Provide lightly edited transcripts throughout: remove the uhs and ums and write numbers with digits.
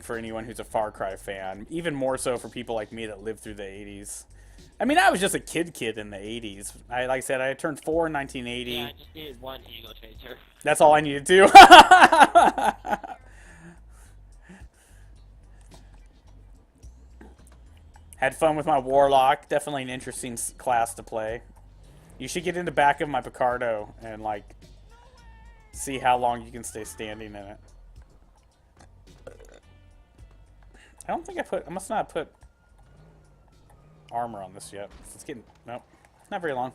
for anyone who's a Far Cry fan. Even more so for people like me that lived through the 80s. I mean, I was just a kid in the 80s. Like I said, I turned 4 in Yeah, 1980. I just needed one ego changer. That's all I needed to. Had fun with my Warlock. Definitely an interesting class to play. You should get in the back of my Picardo and, like, see how long you can stay standing in it. I don't think I must not have put armor on this yet. It's getting, nope, not very long.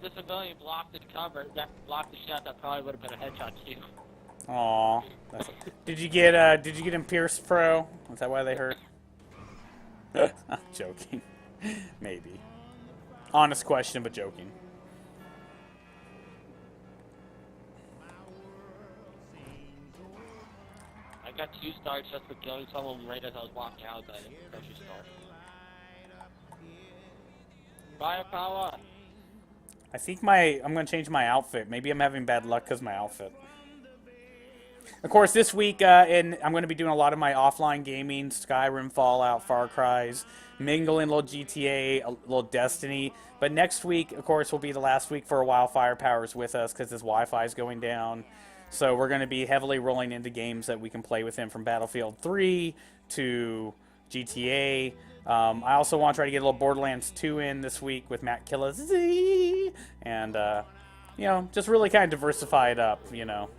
The civilian blocked the cover. That blocked the shot. That probably would have been a headshot too. Aw. Did you get him Pierce Pro? Is that why they hurt? I'm joking. Maybe. Honest question, but joking. I got 2 stars just for killing someone right as I was walking out of the grocery store. Firepower! I think I'm going to change my outfit. Maybe I'm having bad luck because my outfit. Of course, this week, I'm going to be doing a lot of my offline gaming, Skyrim, Fallout, Far Cry's, mingling a little GTA, a little Destiny. But next week, of course, will be the last week for a while Firepower's with us because his Wi-Fi is going down. So we're going to be heavily rolling into games that we can play with him from Battlefield 3 to GTA. I also want to try to get a little Borderlands 2 in this week with Matt Killaz. And, you know, just really kind of diversify it up, you know.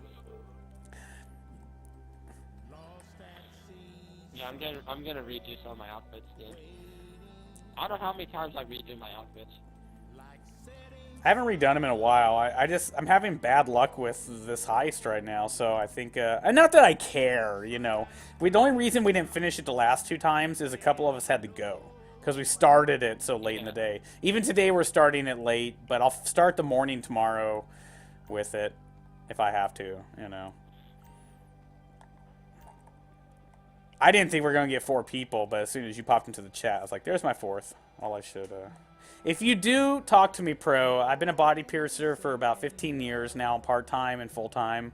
Yeah, I'm gonna redo some of my outfits, dude. I don't know how many times I redo my outfits. I haven't redone them in a while. I'm having bad luck with this heist right now, so I think, and not that I care, you know. The only reason we didn't finish it the last 2 times is a couple of us had to go. Because we started it so late in the day. Even today we're starting it late, but I'll start the morning tomorrow with it, if I have to, you know. I didn't think we were going to get 4 people, but as soon as you popped into the chat, I was like, there's my 4th. All I should, If you do talk to me, Pro, I've been a body piercer for about 15 years now, part-time and full-time.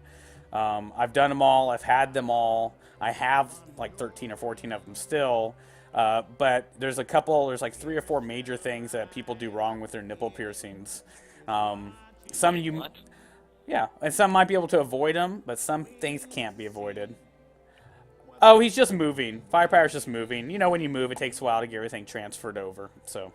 I've done them all. I've had them all. I have like 13 or 14 of them still. But there's like 3 or 4 major things that people do wrong with their nipple piercings. Some you, What? yeah, and some might be able to avoid them, but some things can't be avoided. Oh, he's just moving. Firepower's just moving. You know, when you move, it takes a while to get everything transferred over. So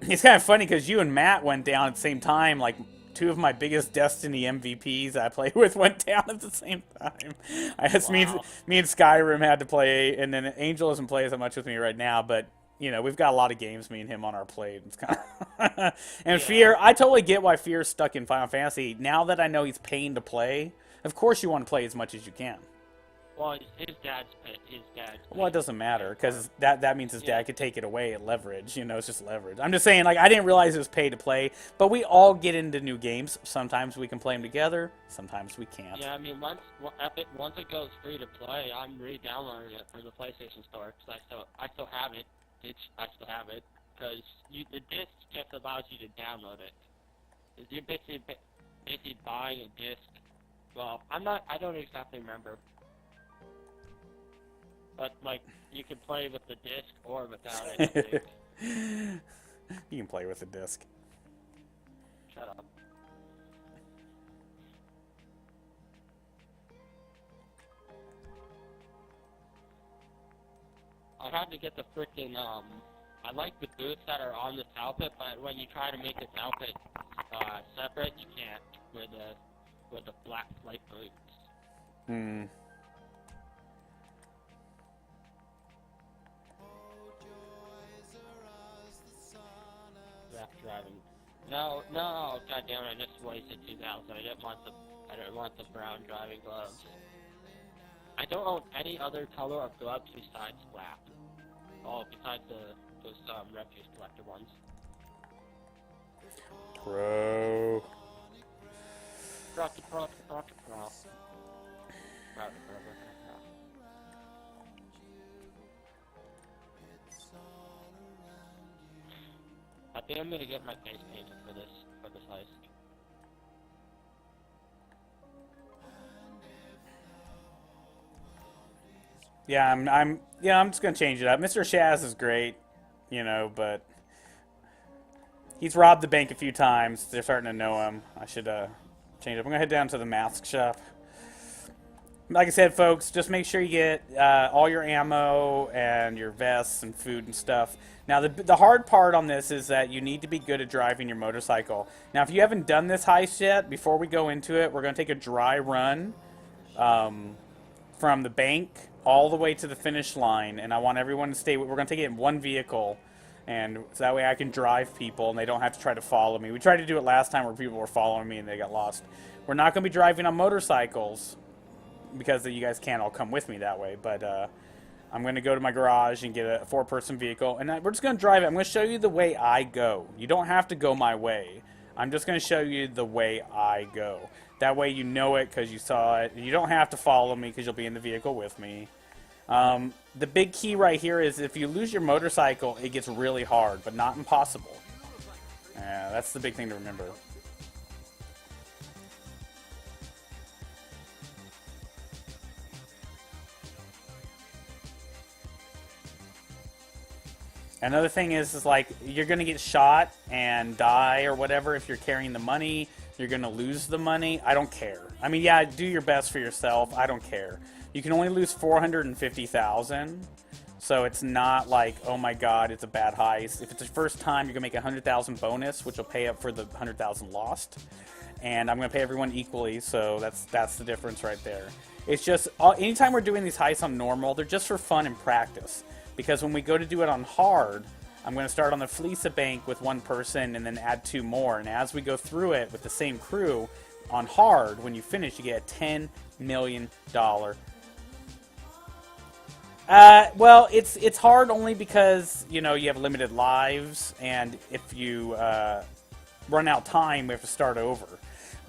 it's kind of funny because you and Matt went down at the same time. Like 2 of my biggest Destiny MVPs I played with went down at the same time. I guess Wow. me and Skyrim had to play, and then Angel doesn't play as much with me right now, but you know, we've got a lot of games, me and him, on our plate. It's kind of and Yeah. Fear, I totally get why Fear's stuck in Final Fantasy. Now that I know he's paying to play, of course you want to play as much as you can. Well, his dad's pit. His dad's Well, it doesn't matter, because that means his Yeah. dad could take it away at leverage. You know, it's just leverage. I'm just saying, like, I didn't realize it was pay to play, but we all get into new games. Sometimes we can play them together, sometimes we can't. Yeah, I mean, once it goes free to play, I'm re-downloading it from the PlayStation Store because I still have it. I still have it because the disc just allows you to download it. You're basically buying a disc. Well, I don't exactly remember, but like you can play with the disc or without it. I think. You can play with the disc. Shut up. I had to get the freaking I like the boots that are on this outfit, but when you try to make this outfit separate, you can't with the black light boots. Hmm. Left driving. No, god damn it, I just wasted 2,000. I didn't want the brown driving gloves. I don't own any other color of gloves besides black. Oh, besides those refuse collector ones. Bro. Pro. I think I'm gonna get my face painted for this Yeah, I'm just gonna change it up. Mr. Shaz is great, you know, but he's robbed the bank a few times. They're starting to know him. I should change it. I'm gonna head down to the mask shop. Like I said, folks, just make sure you get all your ammo and your vests and food and stuff. Now, the hard part on this is that you need to be good at driving your motorcycle. Now, if you haven't done this heist yet, before we go into it, we're going to take a dry run from the bank all the way to the finish line. And I want everyone to stay. We're going to take it in one vehicle. And so that way I can drive people and they don't have to try to follow me. We tried to do it last time where people were following me and they got lost. We're not going to be driving on motorcycles, because you guys can't all come with me that way. But I'm going to go to my garage and get a 4-person vehicle. And we're just going to drive it. I'm going to show you the way I go. You don't have to go my way. I'm just going to show you the way I go. That way you know it because you saw it. You don't have to follow me because you'll be in the vehicle with me. The big key right here is if you lose your motorcycle, it gets really hard, but not impossible. That's the big thing to remember. Another thing is like, you're going to get shot and die or whatever if you're carrying the money. You're going to lose the money. I don't care. I mean, yeah, do your best for yourself. I don't care. You can only lose 450,000. So it's not like, oh my god, it's a bad heist. If it's the first time, you're going to make 100,000 bonus, which will pay up for the 100,000 lost. And I'm going to pay everyone equally, so that's the difference right there. It's just, anytime we're doing these heists on normal, they're just for fun and practice. Because when we go to do it on hard, I'm going to start on the Fleece Bank with 1 person and then add 2 more. And as we go through it with the same crew, on hard, when you finish, you get a $10 million. Well, it's hard only because, you know, you have limited lives. And if you run out of time, we have to start over.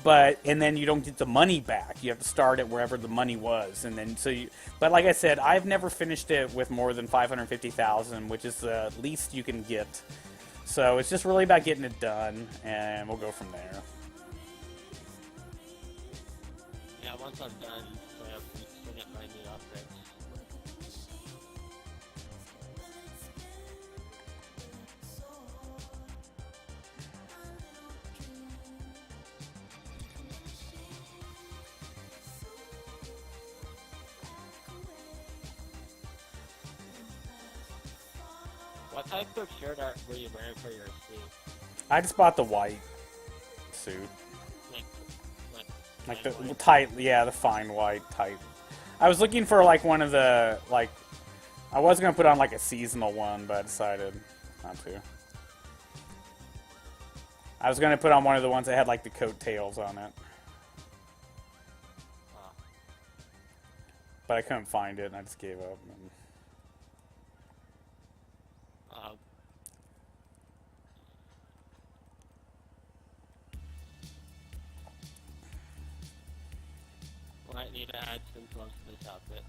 And then you don't get the money back. You have to start at wherever the money was, and then but like I said, I've never finished it with more than 550,000, which is the least you can get. So it's just really about getting it done, and we'll go from there. Yeah, once I'm done, I get my new outfits. What type of shirt were you wearing for your suit? I just bought the white suit. Like the white? tight, yeah, the fine white tight. I was looking for like one of the, like, I was going to put on like a seasonal one, but I decided not to. I was going to put on one of the ones that had like the coattails on it. But I couldn't find it and I just gave up. Might need to add some clothes to this outfit.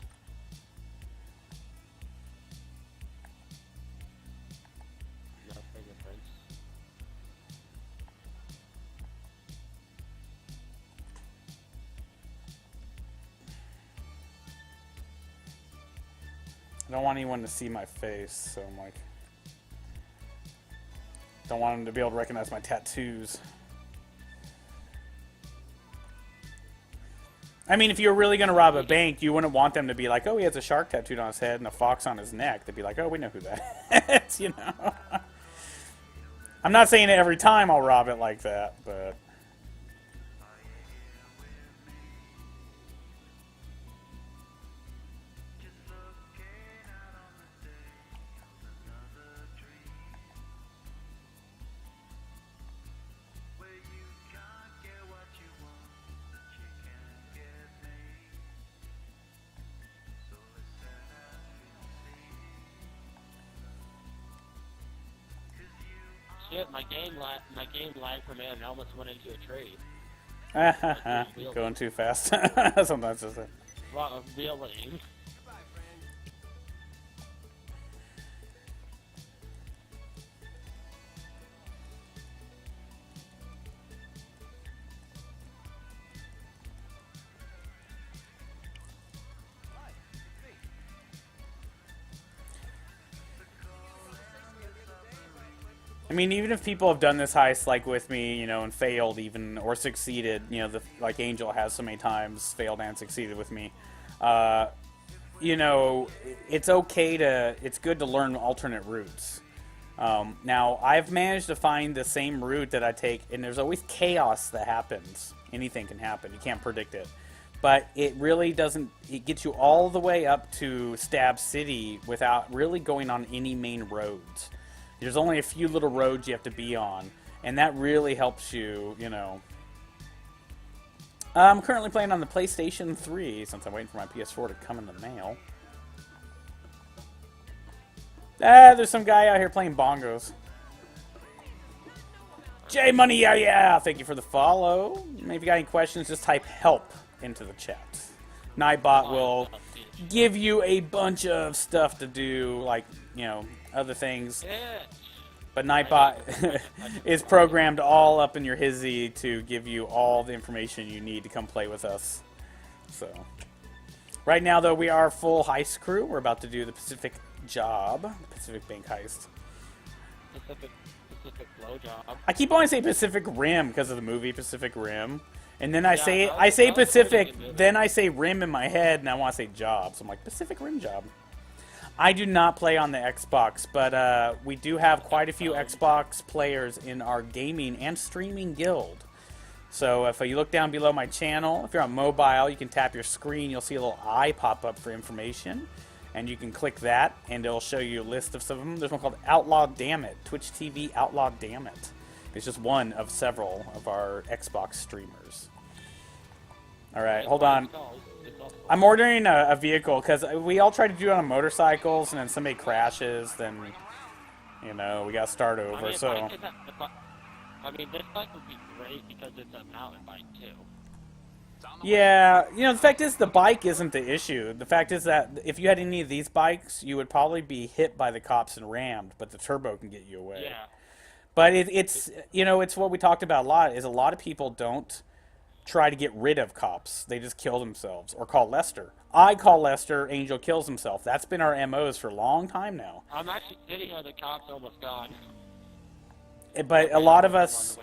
No fingerprints. I don't want anyone to see my face, so I'm like, don't want them to be able to recognize my tattoos. I mean, if you were really going to rob a bank, you wouldn't want them to be like, oh, he has a shark tattooed on his head and a fox on his neck. They'd be like, oh, we know who that is, you know? I'm not saying every time I'll rob it like that, but... Shit, my game lagged for me and I almost went into a tree. Going too fast. Sometimes just a... Well, really. I mean, even if people have done this heist like with me, you know, and failed even or succeeded, you know, like Angel has so many times failed and succeeded with me. You know, it's good to learn alternate routes. Now, I've managed to find the same route that I take, and there's always chaos that happens. Anything can happen. You can't predict it. But it really doesn't... It gets you all the way up to Stab City without really going on any main roads. There's only a few little roads you have to be on, and that really helps you, you know. I'm currently playing on the PlayStation 3, since I'm waiting for my PS4 to come in the mail. There's some guy out here playing bongos. J Money, yeah. Thank you for the follow. If you got any questions, just type help into the chat. Nightbot will give you a bunch of stuff to do, like, you know, other things. But Nightbot is programmed all up in your hizzy to give you all the information you need to come play with us. So, right now, though, we are full heist crew. We're about to do the Pacific job, Pacific Bank heist. Pacific blow job. I keep wanting to say Pacific Rim because of the movie Pacific Rim. And then I say Pacific, then I say Rim in my head, and I want to say job. So I'm like, Pacific Rim job. I do not play on the Xbox, but we do have quite a few Xbox players in our gaming and streaming guild. So if you look down below my channel, if you're on mobile, you can tap your screen. You'll see a little eye pop up for information. And you can click that, and it'll show you a list of some of them. There's one called Outlaw Dammit, Twitch TV Outlaw Dammit. It's just one of several of our Xbox streamers. Alright, hold on. I'm ordering a vehicle, because we all try to do it on motorcycles, and then somebody crashes, then, you know, we got to start over, I mean, this bike would be great because it's a mountain bike, too. Yeah, you know, the fact is the bike isn't the issue. The fact is that if you had any of these bikes, you would probably be hit by the cops and rammed, but the turbo can get you away. Yeah. But it's, you know, it's what we talked about a lot, is a lot of people don't try to get rid of cops. They just kill themselves or call Lester. I call Lester, Angel kills himself. That's been our MOs for a long time now. I'm actually sitting here, the cops almost gone. But a lot of us,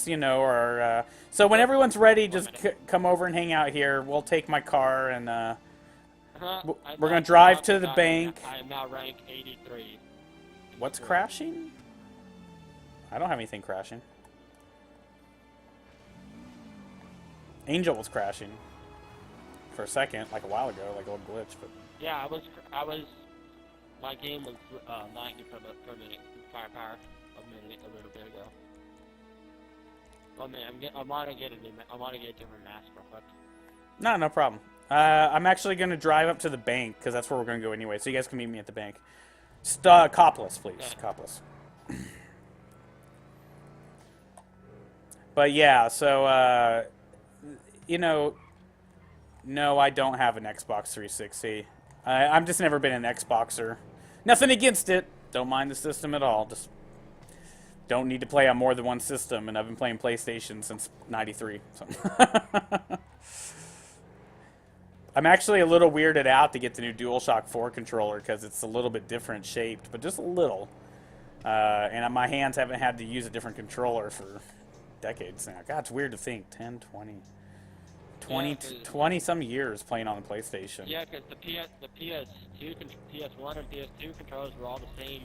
you know, are... so when everyone's ready, just come over and hang out here. We'll take my car, and we're going to drive to the bank. I am now rank 83. What's crashing? I don't have anything crashing. Angel was crashing for a second, like a while ago, like a little glitch. But yeah, my game was lagging for a minute, firepower, a little bit ago. Oh man, I want to get a different mask real quick. No problem. I'm actually going to drive up to the bank, because that's where we're going to go anyway, so you guys can meet me at the bank. Copless, please. Okay. Copless. But yeah, so, you know, no, I don't have an Xbox 360. I've just never been an Xboxer. Nothing against it. Don't mind the system at all. Just don't need to play on more than one system, and I've been playing PlayStation since '93. So. I'm actually a little weirded out to get the new DualShock 4 controller because it's a little bit different shaped, but just a little. And my hands haven't had to use a different controller for decades now. God, it's weird to think. 10, 20 some years playing on the PlayStation. Yeah, because the PS2, PS1 and PS2 controllers were all the same.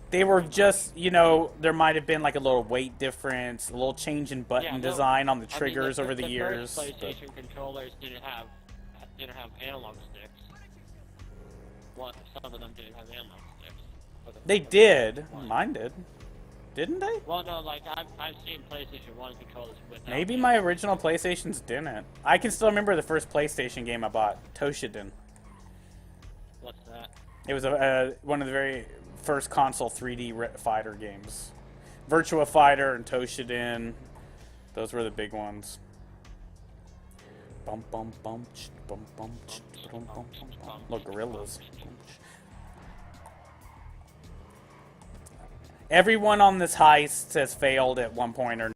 They were just, you know, there might have been like a little weight difference, a little change in button design on the triggers over the years. The first PlayStation controllers didn't have analog sticks. Well, some of them didn't have analog sticks. They did. Mine did. Didn't they? Well, no, like, I've seen PlayStation 1 controllers without... Maybe my original PlayStations didn't. I can still remember the first PlayStation game I bought, Toshinden. What's that? It was one of the very first console 3D fighter games. Virtua Fighter and Toshinden. Those were the big ones. Bum bum bum bum bum bum bum bum. Look, gorillas. Everyone on this heist has failed at one point or